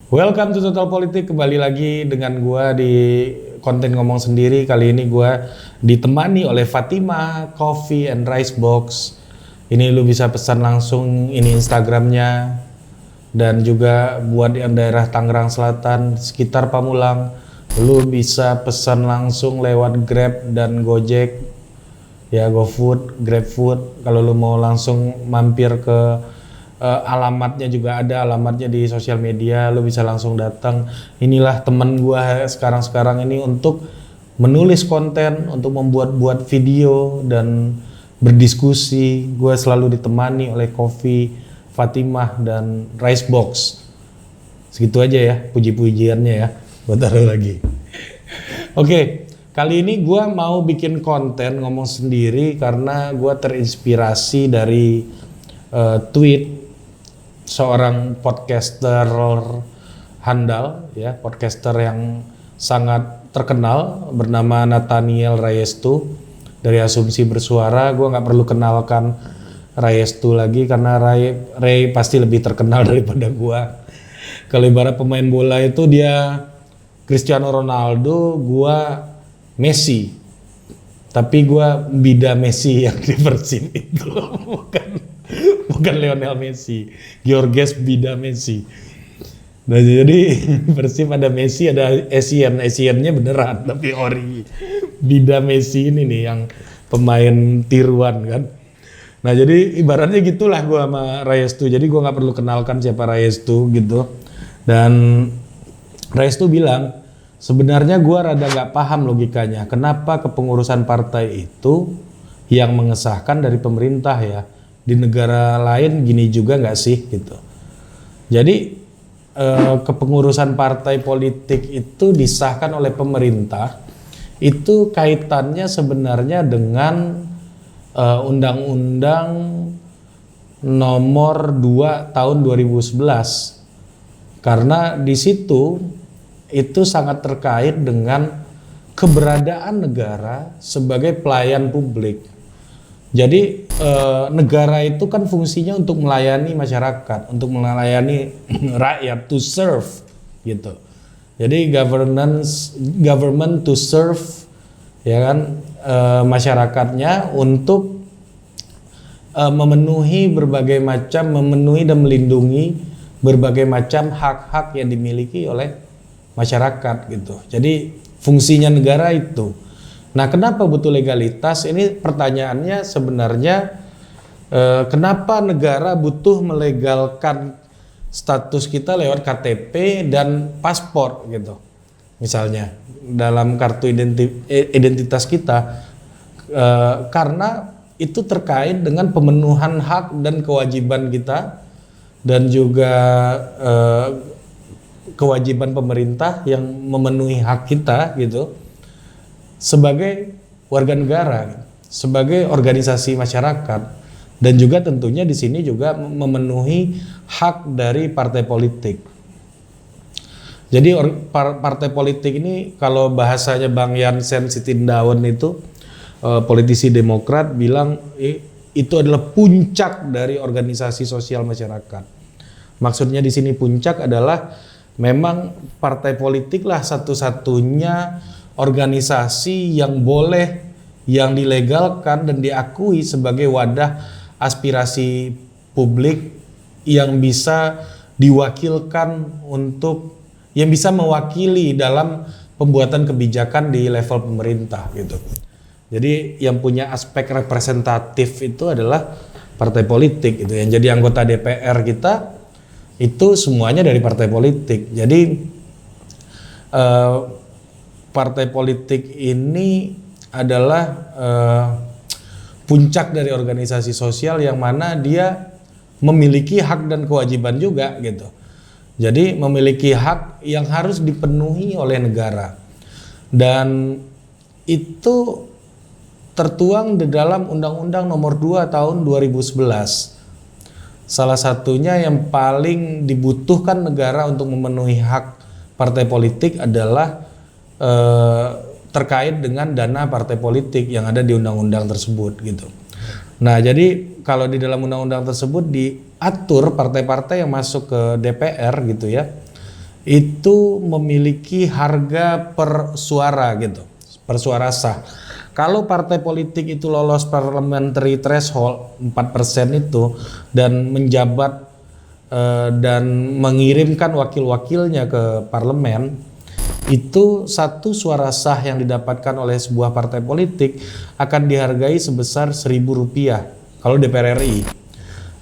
Welcome to Total Politik, kembali lagi dengan gua di konten ngomong sendiri. Kali ini gua ditemani oleh Fatima Coffee and Rice Box. Ini lu bisa pesan langsung, ini Instagramnya. Dan juga buat yang daerah Tangerang Selatan, sekitar Pamulang, lu bisa pesan langsung lewat Grab dan Gojek. Ya, GoFood, GrabFood. Kalau lu mau langsung mampir ke alamatnya juga ada, alamatnya di sosial media, lu bisa langsung datang. Inilah teman gua sekarang ini untuk menulis konten, untuk membuat video dan berdiskusi. Gua selalu ditemani oleh Coffee, Fatimah dan Rice Box. Segitu aja ya puji-pujiannya ya. Gua taruh lagi. Oke, kali ini gua mau bikin konten ngomong sendiri karena gua terinspirasi dari tweet seorang podcaster handal ya, podcaster yang sangat terkenal bernama Nathaniel Rayestu dari Asumsi Bersuara. Gue nggak perlu kenalkan Rayestu lagi karena Ray pasti lebih terkenal daripada gue. Kalau ibarat pemain bola itu dia Cristiano Ronaldo, gue Messi. Tapi gue bida Messi yang di Persib itu, bukan Lionel Messi, Georges bida Messi. Nah jadi Persib ada Messi, ada Asian-nya beneran, tapi ori. Bida Messi ini nih yang pemain tiruan kan. Nah jadi ibaratnya gitulah gue sama Rayestu. Jadi gue nggak perlu kenalkan siapa Rayestu gitu. Dan Rayestu bilang, sebenarnya gue rada gak paham logikanya. Kenapa kepengurusan partai itu yang mengesahkan dari pemerintah ya? Di negara lain gini juga gak sih gitu. Jadi kepengurusan partai politik itu disahkan oleh pemerintah. Itu kaitannya sebenarnya dengan Undang-Undang Nomor 2 Tahun 2011. Karena di situ itu sangat terkait dengan keberadaan negara sebagai pelayan publik. Jadi negara itu kan fungsinya untuk melayani masyarakat, untuk melayani rakyat, to serve gitu. Jadi government to serve ya kan, masyarakatnya untuk memenuhi dan melindungi berbagai macam hak-hak yang dimiliki oleh masyarakat gitu. Jadi fungsinya negara itu. Nah, kenapa butuh legalitas? Ini pertanyaannya sebenarnya kenapa negara butuh melegalkan status kita lewat KTP dan paspor gitu. Misalnya dalam kartu identitas kita karena itu terkait dengan pemenuhan hak dan kewajiban kita dan juga kewajiban pemerintah yang memenuhi hak kita gitu sebagai warga negara, sebagai organisasi masyarakat, dan juga tentunya di sini juga memenuhi hak dari partai politik. Jadi partai politik ini kalau bahasanya Bang Jansen Sitindaun itu politisi Demokrat bilang itu adalah puncak dari organisasi sosial masyarakat. Maksudnya di sini puncak adalah memang partai politik lah satu-satunya organisasi yang boleh, yang dilegalkan dan diakui sebagai wadah aspirasi publik yang bisa diwakilkan untuk, yang bisa mewakili dalam pembuatan kebijakan di level pemerintah gitu. Jadi yang punya aspek representatif itu adalah partai politik gitu. Yang jadi anggota DPR kita itu semuanya dari partai politik. Jadi partai politik ini adalah puncak dari organisasi sosial yang mana dia memiliki hak dan kewajiban juga gitu. Jadi memiliki hak yang harus dipenuhi oleh negara. Dan itu tertuang di dalam Undang-Undang Nomor 2 Tahun 2011. Salah satunya yang paling dibutuhkan negara untuk memenuhi hak partai politik adalah terkait dengan dana partai politik yang ada di undang-undang tersebut gitu. Nah, jadi kalau di dalam undang-undang tersebut diatur partai-partai yang masuk ke DPR gitu ya, itu memiliki harga per suara gitu, per suara sah. Kalau partai politik itu lolos parliamentary threshold 4% itu dan menjabat dan mengirimkan wakil-wakilnya ke parlemen, itu satu suara sah yang didapatkan oleh sebuah partai politik akan dihargai sebesar Rp1.000 kalau DPR RI.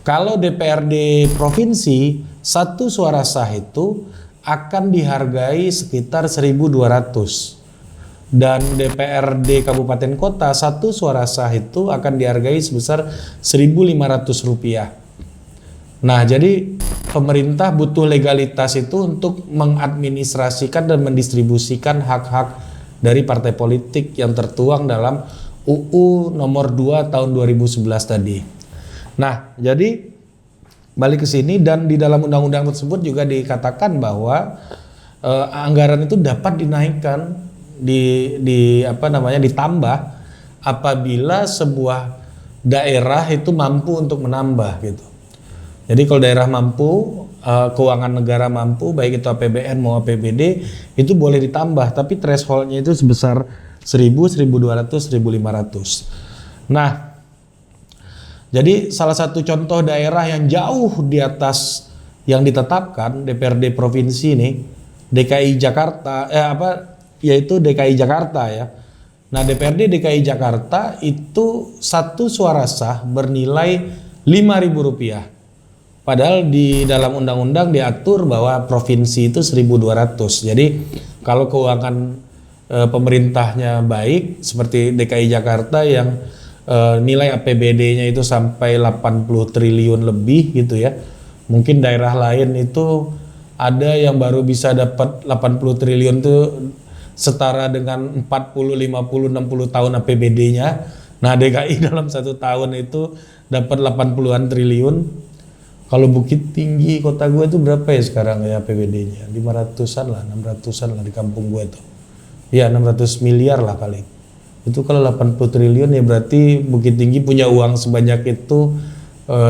Kalau DPRD provinsi, satu suara sah itu akan dihargai sekitar 1.200. Dan DPRD kabupaten kota, satu suara sah itu akan dihargai sebesar Rp1.500. Nah, jadi pemerintah butuh legalitas itu untuk mengadministrasikan dan mendistribusikan hak-hak dari partai politik yang tertuang dalam UU nomor 2 tahun 2011 tadi. Nah, jadi balik ke sini, dan di dalam undang-undang tersebut juga dikatakan bahwa anggaran itu dapat dinaikkan ditambah apabila sebuah daerah itu mampu untuk menambah gitu. Jadi kalau daerah mampu, keuangan negara mampu, baik itu APBN mau APBD, itu boleh ditambah, tapi thresholdnya itu sebesar 1.000, 1.200, 1.500. Nah, jadi salah satu contoh daerah yang jauh di atas yang ditetapkan DPRD provinsi ini, DKI Jakarta, yaitu DKI Jakarta ya. Nah, DPRD DKI Jakarta itu satu suara sah bernilai Rp5.000. Padahal di dalam undang-undang diatur bahwa provinsi itu 1.200. Jadi kalau keuangan pemerintahnya baik seperti DKI Jakarta yang nilai APBD-nya itu sampai 80 triliun lebih gitu ya. Mungkin daerah lain itu ada yang baru bisa dapat 80 triliun itu setara dengan 40, 50, 60 tahun APBD-nya. Nah, DKI dalam 1 tahun itu dapat 80-an triliun. Kalau Bukit Tinggi kota gue itu berapa ya sekarang ya APBD-nya? 500-an lah, 600-an lah di kampung gue itu. Ya 600 miliar lah kali. Itu kalau 80 triliun ya berarti Bukit Tinggi punya uang sebanyak itu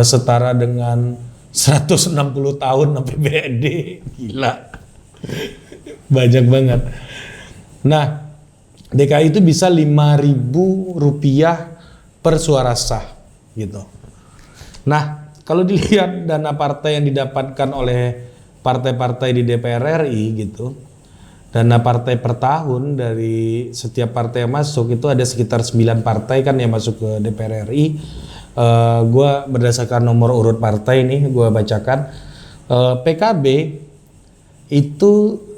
setara dengan 160 tahun APBD. Gila. Banyak banget. Nah, DKI itu bisa Rp5.000 per suara sah gitu. Nah, kalau dilihat dana partai yang didapatkan oleh partai-partai di DPR RI gitu, dana partai per tahun dari setiap partai yang masuk itu ada sekitar 9 partai kan yang masuk ke DPR RI. Gua berdasarkan nomor urut partai ini gua bacakan. PKB itu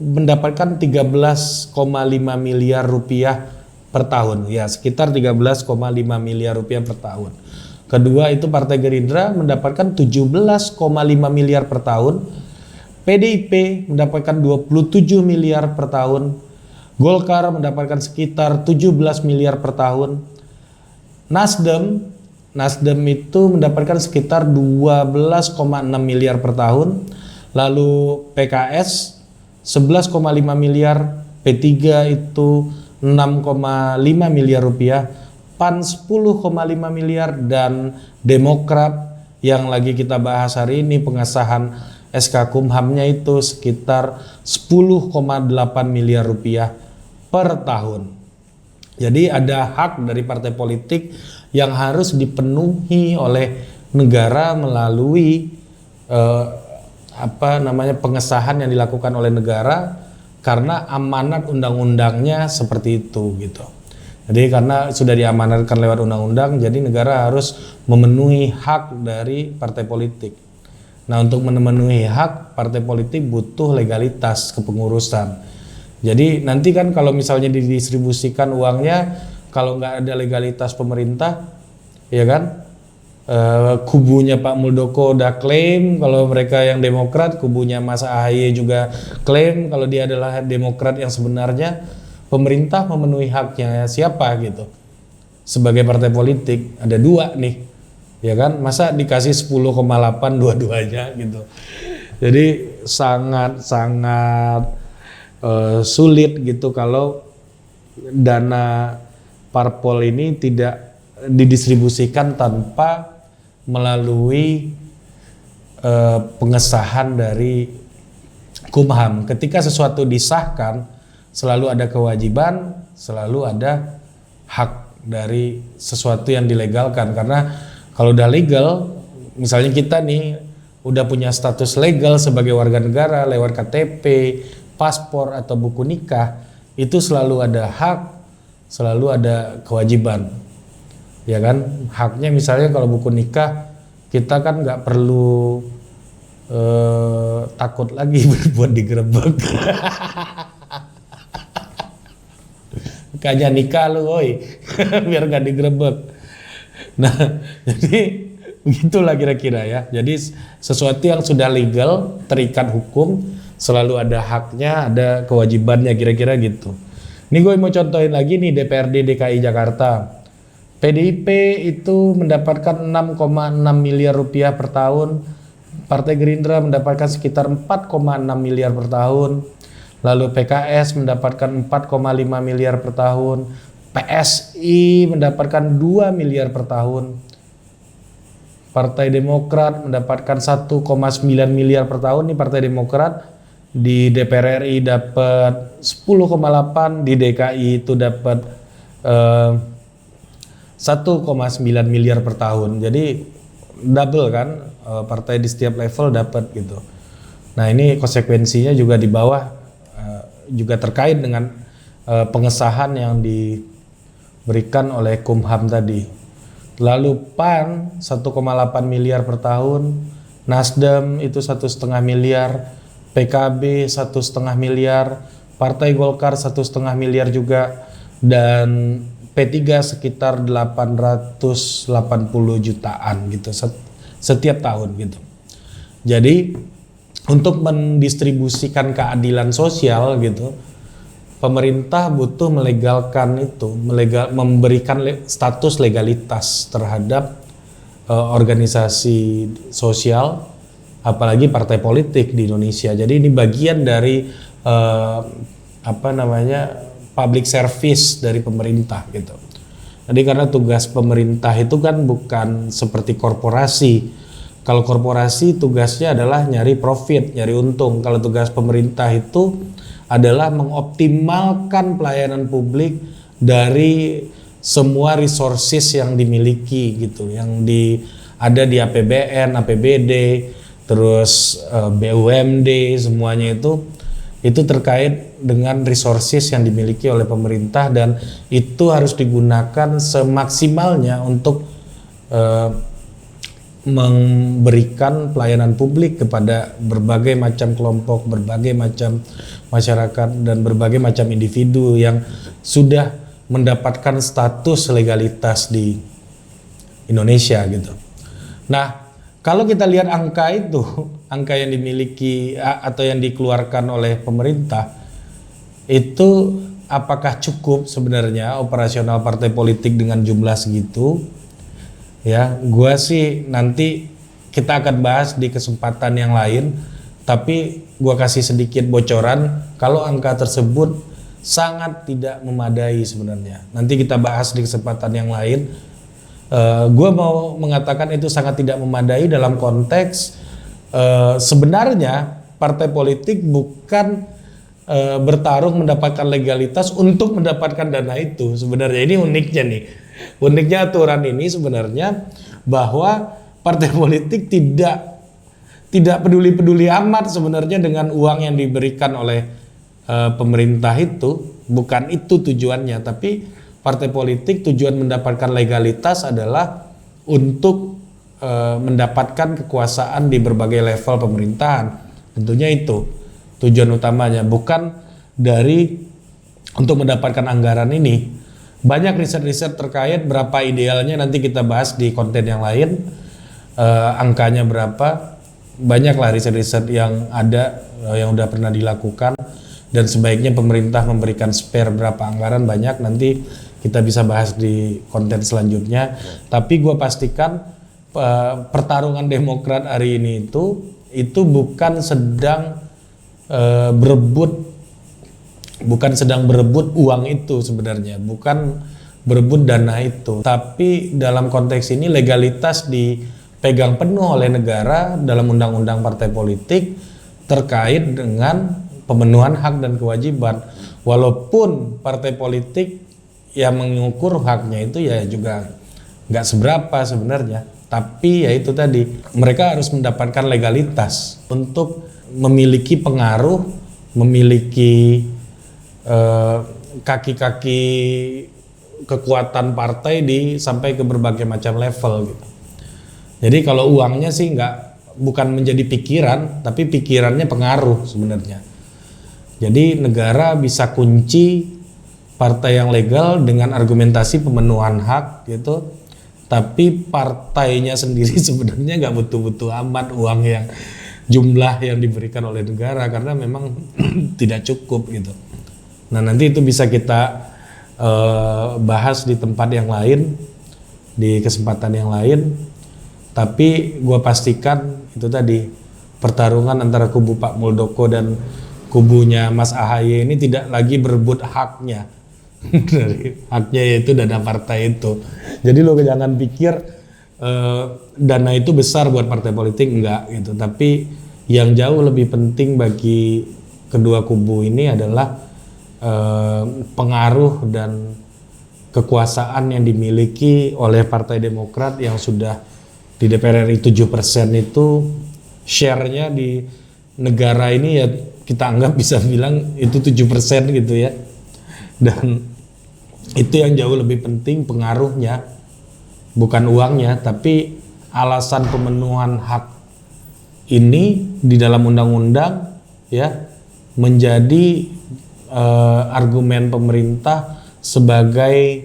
mendapatkan 13,5 miliar rupiah per tahun, ya sekitar 13,5 miliar rupiah per tahun. Kedua itu Partai Gerindra mendapatkan 17,5 miliar per tahun. PDIP mendapatkan 27 miliar per tahun. Golkar mendapatkan sekitar 17 miliar per tahun. Nasdem itu mendapatkan sekitar 12,6 miliar per tahun. Lalu PKS 11,5 miliar, P3 itu 6,5 miliar rupiah. PAN 10,5 miliar, dan Demokrat yang lagi kita bahas hari ini pengesahan SK Kumhamnya itu sekitar 10,8 miliar rupiah per tahun. Jadi ada hak dari partai politik yang harus dipenuhi oleh negara melalui pengesahan yang dilakukan oleh negara karena amanat undang-undangnya seperti itu gitu. Jadi karena sudah diamanatkan lewat undang-undang, jadi negara harus memenuhi hak dari partai politik. Nah, untuk memenuhi hak partai politik butuh legalitas kepengurusan. Jadi nanti kan kalau misalnya didistribusikan uangnya, kalau nggak ada legalitas pemerintah, ya kan, kubunya Pak Muldoko udah klaim kalau mereka yang Demokrat, kubunya Mas AHY juga klaim kalau dia adalah Demokrat yang sebenarnya. Pemerintah memenuhi haknya siapa gitu? Sebagai partai politik ada 2 nih, ya kan? Masa dikasih 10,8 dua-duanya gitu? Jadi sangat sulit gitu kalau dana parpol ini tidak didistribusikan tanpa melalui pengesahan dari Kumham. Ketika sesuatu disahkan, selalu ada kewajiban, selalu ada hak dari sesuatu yang dilegalkan. Karena kalau udah legal, misalnya kita nih udah punya status legal sebagai warga negara lewat KTP, paspor atau buku nikah, itu selalu ada hak, selalu ada kewajiban. Ya kan? Haknya misalnya kalau buku nikah, kita kan nggak perlu takut lagi buat digerebek. Makanya nikah lu, woi. Biar gak digerebek. Nah, jadi begitulah kira-kira ya. Jadi sesuatu yang sudah legal, terikat hukum, selalu ada haknya, ada kewajibannya, kira-kira gitu. Ini gue mau contohin lagi nih DPRD DKI Jakarta. PDIP itu mendapatkan 6,6 miliar rupiah per tahun. Partai Gerindra mendapatkan sekitar 4,6 miliar per tahun. Lalu PKS mendapatkan 4,5 miliar per tahun. PSI mendapatkan 2 miliar per tahun. Partai Demokrat mendapatkan 1,9 miliar per tahun. Nih Partai Demokrat di DPR RI dapat 10,8, di DKI itu dapat 1,9 miliar per tahun. Jadi double kan, partai di setiap level dapat gitu. Nah ini konsekuensinya juga di bawah juga terkait dengan pengesahan yang diberikan oleh Kumham tadi. Lalu PAN 1,8 miliar per tahun, Nasdem itu 1,5 miliar, PKB 1,5 miliar, Partai Golkar 1,5 miliar juga, dan P3 sekitar 880 jutaan gitu setiap tahun gitu. Jadi untuk mendistribusikan keadilan sosial gitu, pemerintah butuh melegalkan itu, memberikan status legalitas terhadap organisasi sosial, apalagi partai politik di Indonesia. Jadi ini bagian dari public service dari pemerintah gitu. Jadi karena tugas pemerintah itu kan bukan seperti korporasi. Kalau korporasi tugasnya adalah nyari profit, nyari untung. Kalau tugas pemerintah itu adalah mengoptimalkan pelayanan publik dari semua resources yang dimiliki gitu, yang ada di APBN, APBD, terus BUMD, semuanya itu terkait dengan resources yang dimiliki oleh pemerintah, dan itu harus digunakan semaksimalnya untuk memberikan pelayanan publik kepada berbagai macam kelompok, berbagai macam masyarakat, dan berbagai macam individu yang sudah mendapatkan status legalitas di Indonesia gitu. Nah, kalau kita lihat angka itu, angka yang dimiliki atau yang dikeluarkan oleh pemerintah, itu apakah cukup sebenarnya operasional partai politik dengan jumlah segitu? Ya, gua sih nanti kita akan bahas di kesempatan yang lain, tapi gua kasih sedikit bocoran kalau angka tersebut sangat tidak memadai sebenarnya. Nanti kita bahas di kesempatan yang lain. Gua mau mengatakan itu sangat tidak memadai dalam konteks sebenarnya partai politik bukan bertarung mendapatkan legalitas untuk mendapatkan dana itu. Sebenarnya ini uniknya nih. Uniknya aturan ini sebenarnya bahwa partai politik tidak peduli-peduli amat sebenarnya dengan uang yang diberikan oleh pemerintah itu. Bukan itu tujuannya, tapi partai politik tujuan mendapatkan legalitas adalah untuk mendapatkan kekuasaan di berbagai level pemerintahan. Tentunya itu tujuan utamanya, bukan untuk mendapatkan anggaran ini. Banyak riset-riset terkait berapa idealnya, nanti kita bahas di konten yang lain. Angkanya berapa, banyaklah riset-riset yang ada, yang udah pernah dilakukan, dan sebaiknya pemerintah memberikan spare berapa anggaran, banyak, nanti kita bisa bahas di konten selanjutnya. Tapi gue pastikan pertarungan Demokrat hari ini itu bukan sedang berebut uang itu sebenarnya, bukan berebut dana itu, tapi dalam konteks ini legalitas dipegang penuh oleh negara dalam undang-undang partai politik, terkait dengan pemenuhan hak dan kewajiban. Walaupun partai politik yang mengukur haknya itu ya juga nggak seberapa sebenarnya. Tapi ya itu tadi, mereka harus mendapatkan legalitas untuk memiliki pengaruh, memiliki kaki-kaki kekuatan partai sampai ke berbagai macam level gitu. Jadi kalau uangnya sih bukan menjadi pikiran, tapi pikirannya pengaruh sebenarnya. Jadi negara bisa kunci partai yang legal dengan argumentasi pemenuhan hak gitu, tapi partainya sendiri sebenarnya nggak butuh-butuh amat uang yang jumlah yang diberikan oleh negara karena memang tidak cukup gitu. Nah nanti itu bisa kita bahas di tempat yang lain, di kesempatan yang lain. Tapi gue pastikan itu tadi, pertarungan antara kubu Pak Muldoko dan kubunya Mas AHY ini tidak lagi berebut haknya. Dari haknya yaitu dana partai itu. Jadi lo jangan pikir dana itu besar buat partai politik, enggak gitu. Tapi yang jauh lebih penting bagi kedua kubu ini adalah pengaruh dan kekuasaan yang dimiliki oleh Partai Demokrat yang sudah di DPR RI 7% itu share-nya di negara ini ya kita anggap bisa bilang itu 7% gitu ya. Dan itu yang jauh lebih penting, pengaruhnya bukan uangnya, tapi alasan pemenuhan hak ini di dalam undang-undang ya menjadi argumen pemerintah sebagai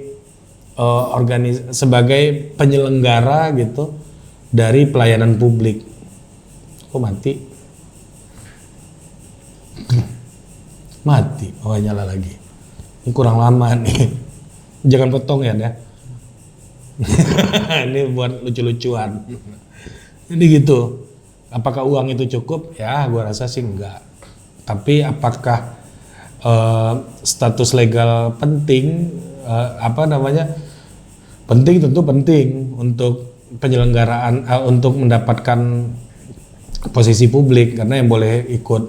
sebagai penyelenggara gitu dari pelayanan publik. Kok mati? Mati, oh nyala lagi. Ini kurang lama nih. Jangan potong ya, deh. Ini buat lucu-lucuan. Jadi gitu. Apakah uang itu cukup? Ya, gua rasa sih enggak. Tapi apakah status legal penting? Penting, tentu penting untuk penyelenggaraan, untuk mendapatkan posisi publik, karena yang boleh ikut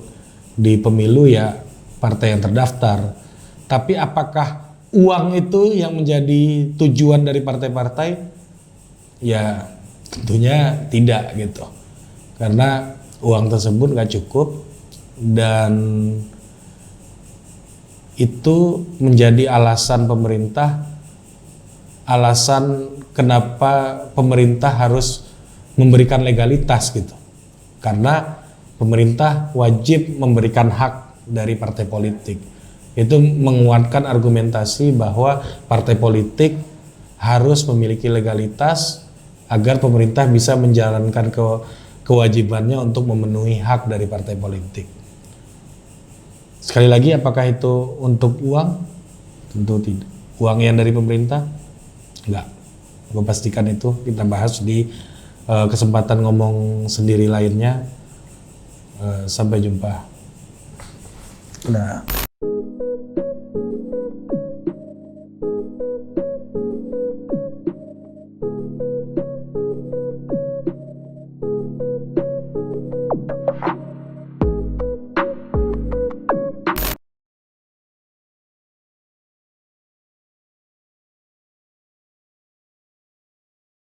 di pemilu ya partai yang terdaftar. Tapi apakah uang itu yang menjadi tujuan dari partai-partai? Ya tentunya tidak gitu. Karena uang tersebut nggak cukup dan itu menjadi alasan pemerintah, alasan kenapa pemerintah harus memberikan legalitas gitu. Karena pemerintah wajib memberikan hak dari partai politik. Itu menguatkan argumentasi bahwa partai politik harus memiliki legalitas agar pemerintah bisa menjalankan kewajibannya untuk memenuhi hak dari partai politik. Sekali lagi, apakah itu untuk uang? Tentu tidak. Uang yang dari pemerintah? Enggak. Gue pastikan itu kita bahas di kesempatan ngomong sendiri lainnya. Sampai jumpa. Udah.